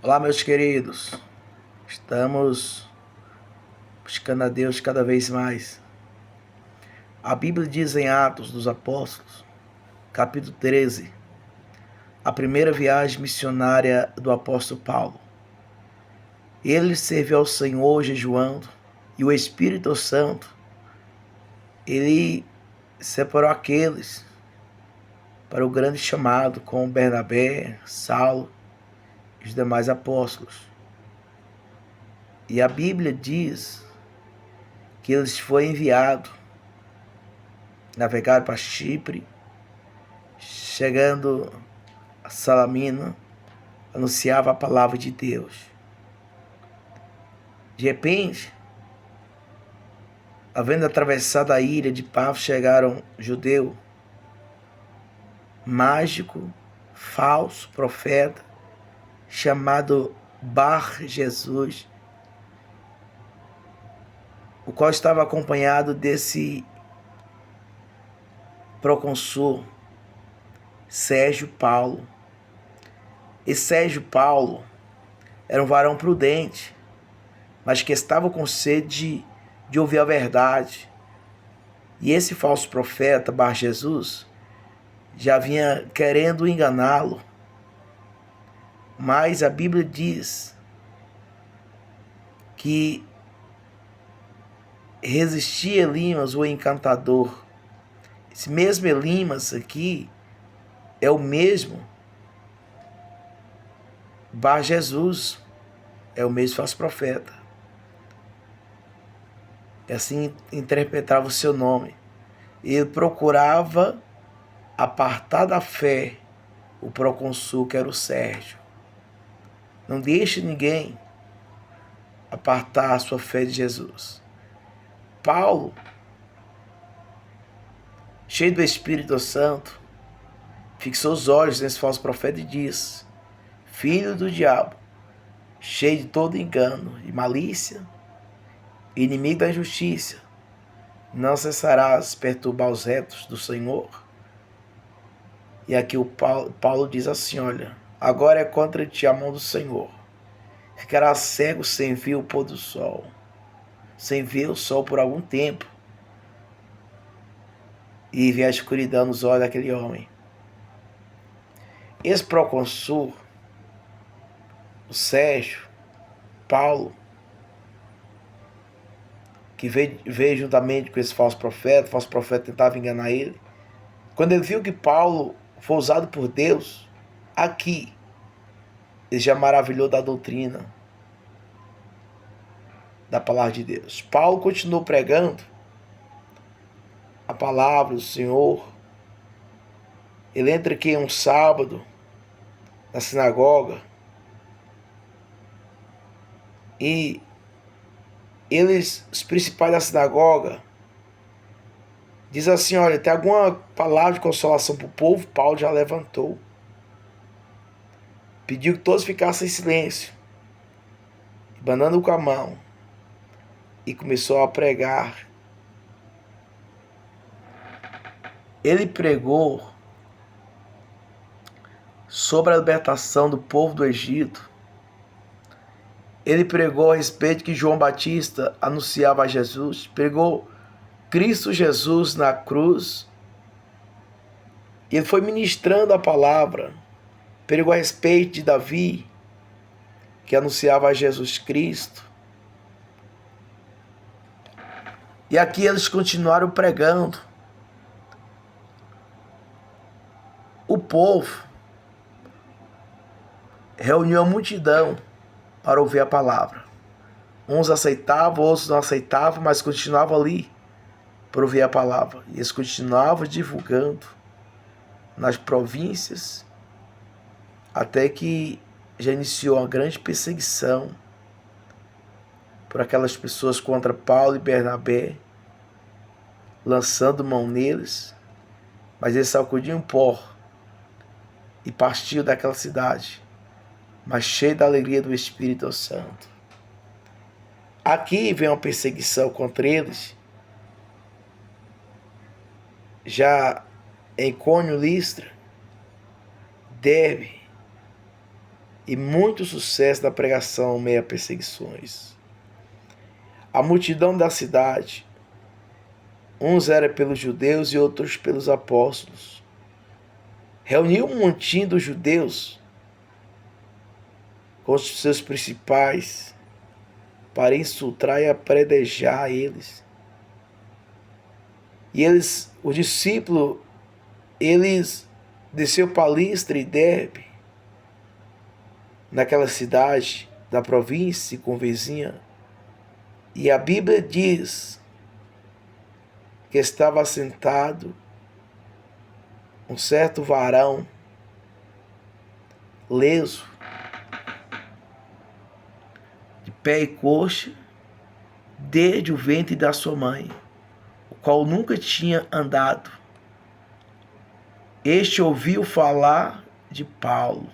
Olá, meus queridos. Estamos buscando a Deus cada vez mais. A Bíblia diz em Atos dos Apóstolos, capítulo 13, a primeira viagem missionária do apóstolo Paulo. Ele serviu ao Senhor jejuando e o Espírito Santo, ele separou aqueles para o grande chamado, como Bernabé, Saulo e os demais apóstolos. E a Bíblia diz que eles foram enviados, navegaram para Chipre, chegando a Salamina, anunciava a palavra de Deus. De repente, havendo atravessado a ilha de Pafos, chegaram judeu, mágico, falso, profeta, chamado Bar Jesus, o qual estava acompanhado desse procônsul, Sérgio Paulo. E Sérgio Paulo era um varão prudente, mas que estava com sede de ouvir a verdade. E esse falso profeta, Bar Jesus, já vinha querendo enganá-lo. Mas a Bíblia diz que resistia Elimas, o encantador. Esse mesmo Elimas aqui é o mesmo Bar Jesus, é o mesmo falso profeta. E assim interpretava o seu nome. Ele procurava apartar da fé o procônsul, que era o Sérgio. Não deixe ninguém apartar a sua fé de Jesus. Paulo, cheio do Espírito Santo, fixou os olhos nesse falso profeta e disse: Filho do diabo, cheio de todo engano e malícia, inimigo da justiça, não cessarás perturbar os retos do Senhor? E aqui o Paulo diz assim: olha, agora é contra ti a mão do Senhor. Ficarás cego sem ver o pôr do sol, sem ver o sol por algum tempo, e ver a escuridão nos olhos daquele homem. Esse procônsul, o Sérgio Paulo, que veio juntamente com esse falso profeta, o falso profeta tentava enganar ele. Quando ele viu que Paulo foi usado por Deus, aqui, ele já maravilhou da doutrina, da palavra de Deus. Paulo continuou pregando a palavra do Senhor. Ele entra aqui um sábado na sinagoga e os principais da sinagoga, diz assim: olha, tem alguma palavra de consolação para o povo? Paulo já levantou. Pediu que todos ficassem em silêncio, banando com a mão, e começou a pregar. Ele pregou sobre a libertação do povo do Egito. Ele pregou a respeito que João Batista anunciava a Jesus. Pregou Cristo Jesus na cruz. E ele foi ministrando a palavra. Pregou a respeito de Davi, que anunciava a Jesus Cristo. E aqui eles continuaram pregando. O povo reuniu a multidão para ouvir a palavra. Uns aceitavam, outros não aceitavam, mas continuavam ali para ouvir a palavra. E eles continuavam divulgando nas províncias, até que já iniciou uma grande perseguição por aquelas pessoas contra Paulo e Bernabé, lançando mão neles, mas eles sacudiam pó e partiam daquela cidade, mas cheio da alegria do Espírito Santo. Aqui vem uma perseguição contra eles, já em Icônio, Listra, Derbe e muito sucesso na pregação meio a perseguições. A multidão da cidade, uns era pelos judeus e outros pelos apóstolos, reuniu um montinho dos judeus com os seus principais para insultar e apredejar eles. E eles, os discípulos, eles desceu para Listra e Derbe, naquela cidade da província e convizinha. E a Bíblia diz que estava sentado um certo varão leso, de pé e coxa, desde o ventre da sua mãe, o qual nunca tinha andado. Este ouviu falar de Paulo,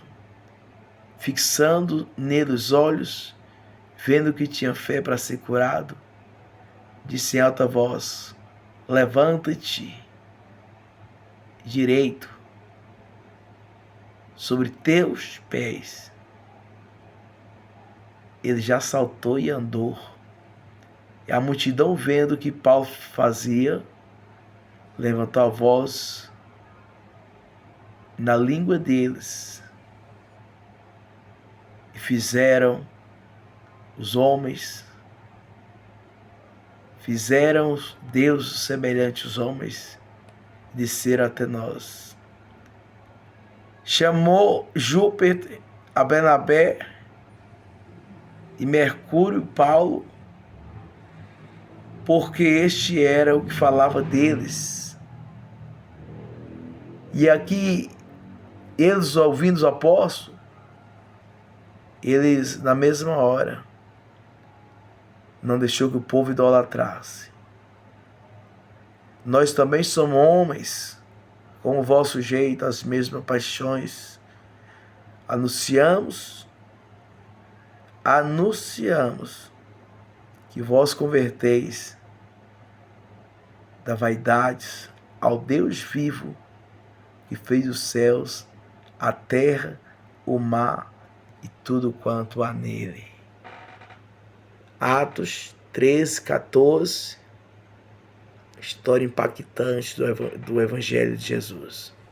fixando nele os olhos, vendo que tinha fé para ser curado, disse em alta voz: levanta-te direito sobre teus pés. Ele já saltou e andou. E a multidão, vendo o que Paulo fazia, levantou a voz na língua deles. E fizeram os homens, fizeram Deus semelhante aos homens, desceram até nós. Chamou Júpiter a Bernabé e Mercúrio Paulo, porque este era o que falava deles. E aqui, eles ouvindo os apóstolos, eles na mesma hora não deixou que o povo idolatrasse. Nós também somos homens, com o vosso jeito, as mesmas paixões. Anunciamos que vós converteis da vaidade ao Deus vivo, que fez os céus, a terra, o mar e tudo quanto há nele. Atos 13, 14, história impactante do Evangelho de Jesus.